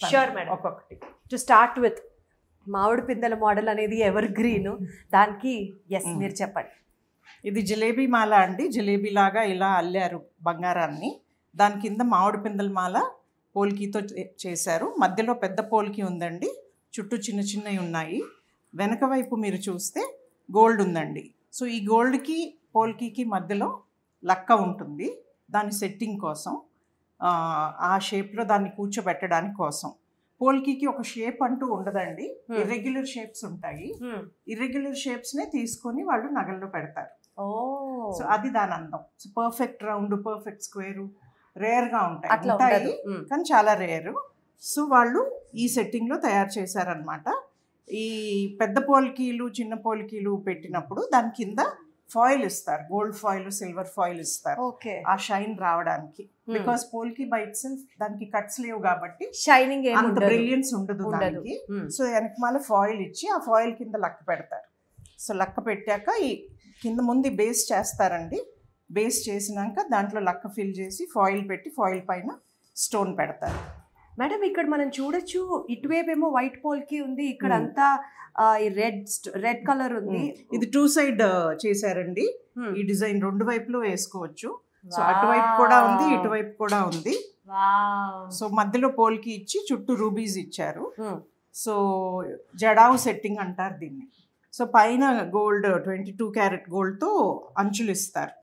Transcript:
Sure madam. ఒక్కొక్కటి to start with మామిడి పిందెల model అనేది ఎవర్ గ్రీన్, దానికి ఎస్ మీరు చెప్పండి. ఇది జిలేబీ మాల అండి. జిలేబీ లాగా ఇలా అల్లారు బంగారాన్ని. దాని కింద మామిడి పిందెల మాల పోల్కీతో చేశారు. మధ్యలో పెద్ద పోల్కి ఉందండి, చుట్టూ చిన్న చిన్నవి ఉన్నాయి. వెనక వైపు మీరు చూస్తే గోల్డ్ ఉందండి. సో ఈ గోల్డ్కి పోల్కీకి మధ్యలో లక్క ఉంటుంది, దాని సెట్టింగ్ కోసం, ఆ షేప్లో దాన్ని కూర్చోబెట్టడానికి కోసం. పోల్కీకి ఒక షేప్ అంటూ ఉండదండి, ఇర్రెగ్యులర్ షేప్స్ ఉంటాయి. ఇర్రెగ్యులర్ షేప్స్నే తీసుకొని వాళ్ళు నగల్లో పెడతారు. సో అది దాని అందం. So perfect round, perfect square రేర్గా ఉంటాయి, కానీ చాలా రేరు. సో వాళ్ళు ఈ సెట్టింగ్లో తయారు చేశారనమాట. ఈ పెద్ద పోల్కీలు చిన్న పోల్కీలు పెట్టినప్పుడు దాని కింద ఫాయిల్ ఇస్తారు, గోల్డ్ ఫాయిల్, సిల్వర్ ఫాయిల్ ఇస్తారు, ఆ షైన్ రావడానికి. Because polki by it self దానికి కట్స్ లేవు కాబట్టి షైనింగ్ అంత బ్రిలియన్స్ ఉండదు దానికి. సో వెనకమాల ఫాయిల్ ఇచ్చి ఆ ఫాయిల్ కింద లక్క పెడతారు. సో లక్క పెట్టాక ఈ కింద ముందు బేస్ చేస్తారండి. బేస్ చేసినాక దాంట్లో లక్క ఫిల్ చేసి ఫాయిల్ పెట్టి ఫాయిల్ పైన స్టోన్ పెడతారు. మేడం ఇక్కడ మనం చూడొచ్చు, ఇటువైపు ఏమో వైట్ పోల్కి ఉంది, ఇక్కడ అంతా రెడ్ కలర్ ఉంది. ఇది 2 సైడ్ చేశారండి. ఈ డిజైన్ 2 వైపులో వేసుకోవచ్చు. సో అటువైపు కూడా ఉంది, ఇటువైపు కూడా ఉంది. సో మధ్యలో పోల్కి ఇచ్చి చుట్టూ రూబీస్ ఇచ్చారు. సో జడావు సెట్టింగ్ అంటారు దీన్ని. సో పైన గోల్డ్ 22 క్యారెట్ గోల్డ్తో అంచులు ఇస్తారు.